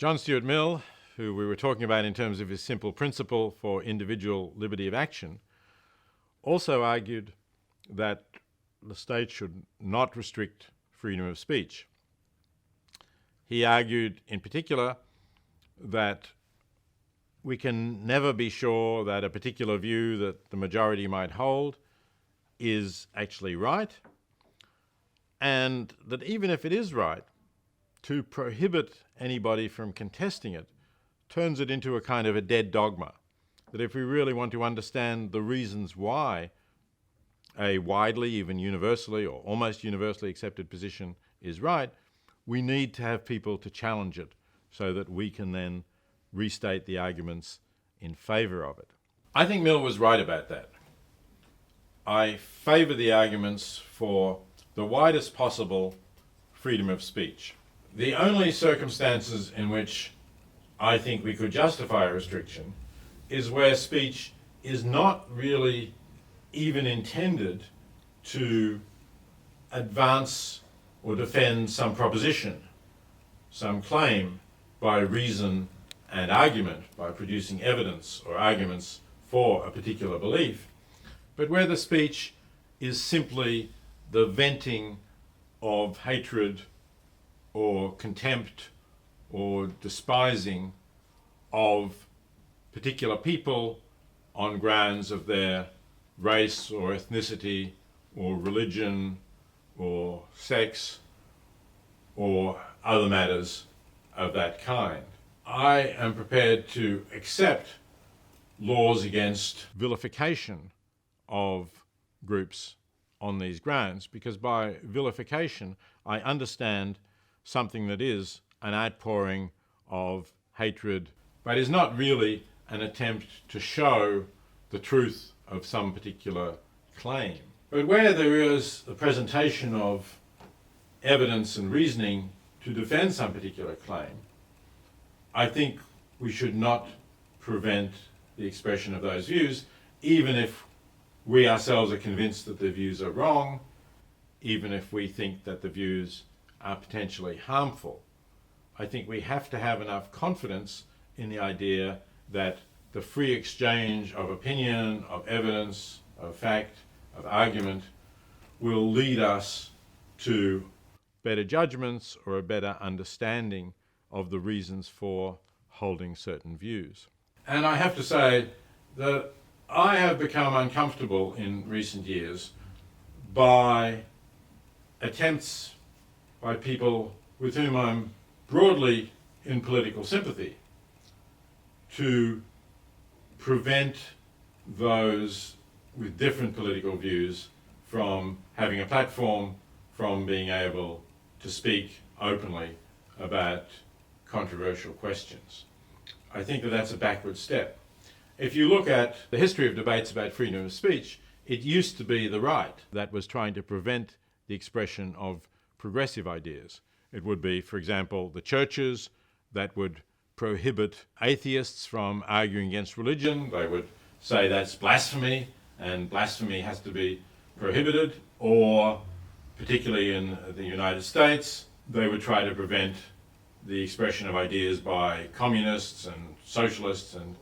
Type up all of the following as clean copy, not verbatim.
John Stuart Mill, who we were talking about in terms of his simple principle for individual liberty of action, also argued that the state should not restrict freedom of speech. He argued in particular that we can never be sure that a particular view that the majority might hold is actually right, and that even if it is right, to prohibit anybody from contesting it turns it into a kind of a dead dogma. That if we really want to understand the reasons why a widely, even universally or almost universally accepted position is right, we need to have people to challenge it so that we can then restate the arguments in favour of it. I think Mill was right about that. I favour the arguments for the widest possible freedom of speech. The only circumstances in which I think we could justify a restriction is where speech is not really even intended to advance or defend some proposition, some claim by reason and argument, by producing evidence or arguments for a particular belief, but where the speech is simply the venting of hatred or contempt or despising of particular people on grounds of their race or ethnicity or religion or sex or other matters of that kind. I am prepared to accept laws against vilification of groups on these grounds, because by vilification I understand something that is an outpouring of hatred, but is not really an attempt to show the truth of some particular claim. But where there is the presentation of evidence and reasoning to defend some particular claim, I think we should not prevent the expression of those views, even if we ourselves are convinced that the views are wrong, even if we think that the views are potentially harmful. I think we have to have enough confidence in the idea that the free exchange of opinion, of evidence, of fact, of argument will lead us to better judgments or a better understanding of the reasons for holding certain views. And I have to say that I have become uncomfortable in recent years by attempts by people with whom I'm broadly in political sympathy to prevent those with different political views from having a platform, from being able to speak openly about controversial questions. I think that that's a backward step. If you look at the history of debates about freedom of speech, it used to be the right that was trying to prevent the expression of progressive ideas. It would be, for example, the churches that would prohibit atheists from arguing against religion. They would say that's blasphemy and blasphemy has to be prohibited. Or, particularly in the United States, they would try to prevent the expression of ideas by communists and socialists and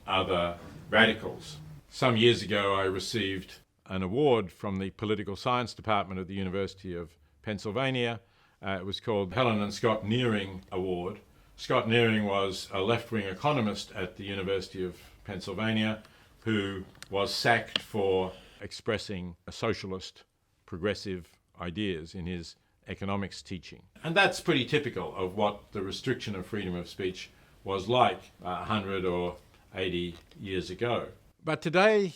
other radicals. Some years ago I received an award from the Political Science Department of the University of Pennsylvania. It was called Helen and Scott Nearing Award. Scott Nearing was a left-wing economist at the University of Pennsylvania who was sacked for expressing socialist progressive ideas in his economics teaching. And that's pretty typical of what the restriction of freedom of speech was like 100 or 80 years ago. But today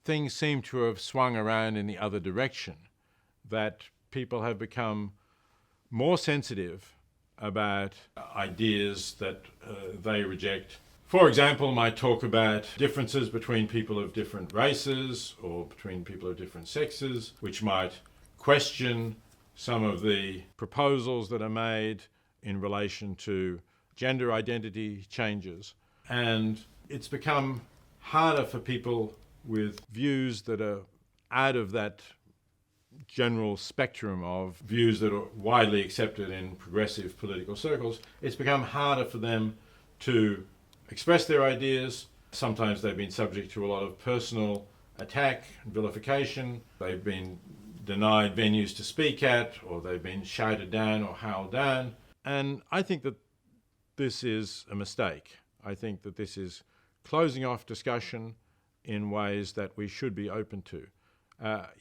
things seem to have swung around in the other direction, that people have become more sensitive about ideas that they reject. For example, might talk about differences between people of different races or between people of different sexes, which might question some of the proposals that are made in relation to gender identity changes. And it's become harder for people with views that are out of that general spectrum of views that are widely accepted in progressive political circles, it's become harder for them to express their ideas. Sometimes they've been subject to a lot of personal attack and vilification. They've been denied venues to speak at, or they've been shouted down or howled down. And I think that this is a mistake. I think that this is closing off discussion in ways that we should be open to.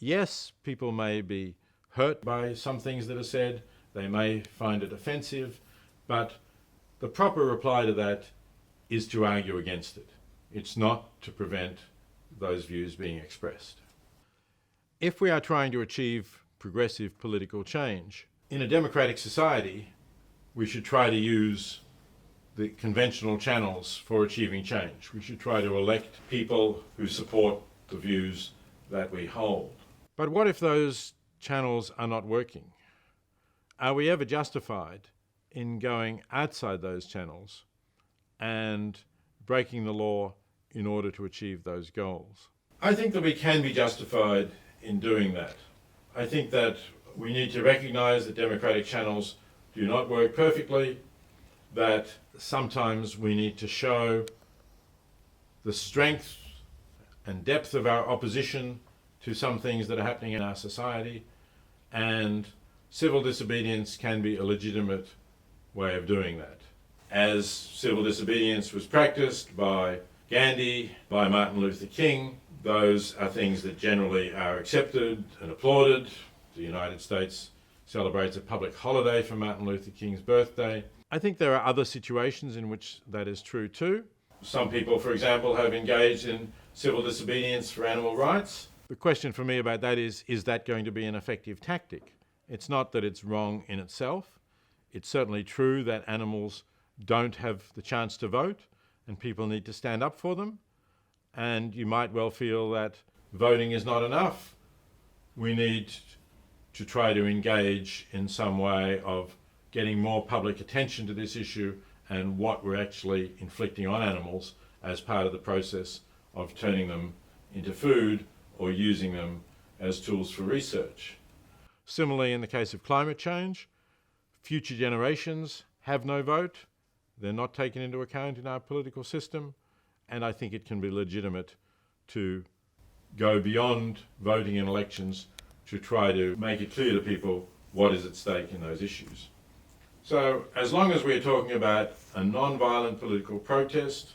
Yes, people may be hurt by some things that are said. They may find it offensive, but the proper reply to that is to argue against it. It's not to prevent those views being expressed. If we are trying to achieve progressive political change, in a democratic society, we should try to use the conventional channels for achieving change. We should try to elect people who support the views that we hold. But what if those channels are not working? Are we ever justified in going outside those channels and breaking the law in order to achieve those goals? I think that we can be justified in doing that. I think that we need to recognize that democratic channels do not work perfectly, that sometimes we need to show the strength and depth of our opposition to some things that are happening in our society, and civil disobedience can be a legitimate way of doing that. As civil disobedience was practiced by Gandhi, by Martin Luther King, those are things that generally are accepted and applauded. The United States celebrates a public holiday for Martin Luther King's birthday. I think there are other situations in which that is true too. Some people, for example, have engaged in civil disobedience for animal rights. The question for me about that is that going to be an effective tactic? It's not that it's wrong in itself. It's certainly true that animals don't have the chance to vote and people need to stand up for them. And you might well feel that voting is not enough. We need to try to engage in some way of getting more public attention to this issue and what we're actually inflicting on animals as part of the process of turning them into food or using them as tools for research. Similarly, in the case of climate change, future generations have no vote. They're not taken into account in our political system, and I think it can be legitimate to go beyond voting in elections to try to make it clear to people what is at stake in those issues. So as long as we're talking about a non-violent political protest,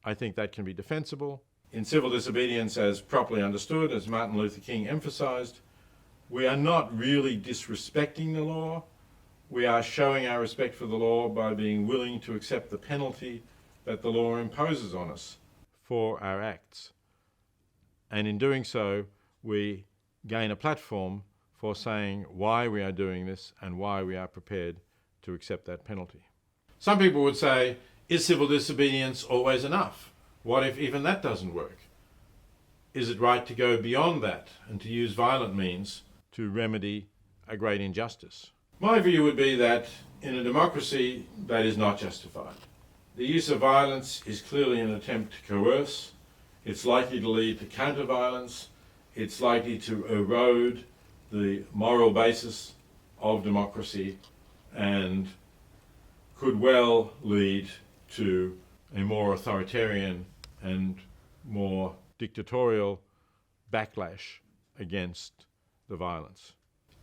I think that can be defensible. In civil disobedience, as properly understood, as Martin Luther King emphasized, we are not really disrespecting the law. We are showing our respect for the law by being willing to accept the penalty that the law imposes on us for our acts. And in doing so, we gain a platform for saying why we are doing this and why we are prepared to accept that penalty. Some people would say, is civil disobedience always enough? What if even that doesn't work? Is it right to go beyond that and to use violent means to remedy a great injustice? My view would be that in a democracy that is not justified. The use of violence is clearly an attempt to coerce. It's likely to lead to counter-violence. It's likely to erode the moral basis of democracy and could well lead to a more authoritarian and more dictatorial backlash against the violence.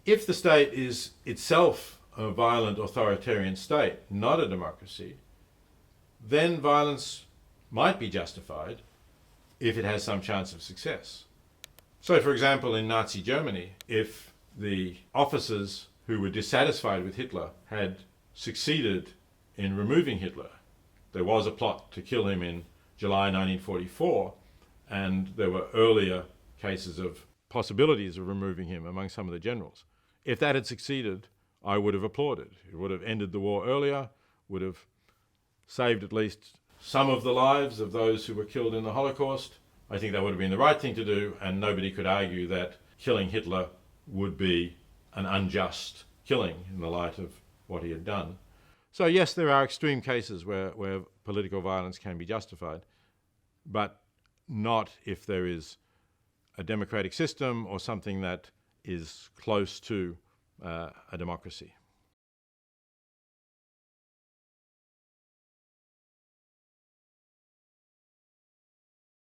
If the state is itself a violent authoritarian state, not a democracy, then violence might be justified if it has some chance of success. So, for example, in Nazi Germany, if the officers who were dissatisfied with Hitler had succeeded in removing Hitler, there was a plot to kill him in July 1944, and there were earlier cases of possibilities of removing him among some of the generals. If that had succeeded, I would have applauded. It would have ended the war earlier, would have saved at least some of the lives of those who were killed in the Holocaust. I think that would have been the right thing to do, and nobody could argue that killing Hitler would be an unjust killing in the light of what he had done. So yes, there are extreme cases where political violence can be justified, but not if there is a democratic system or something that is close to a democracy.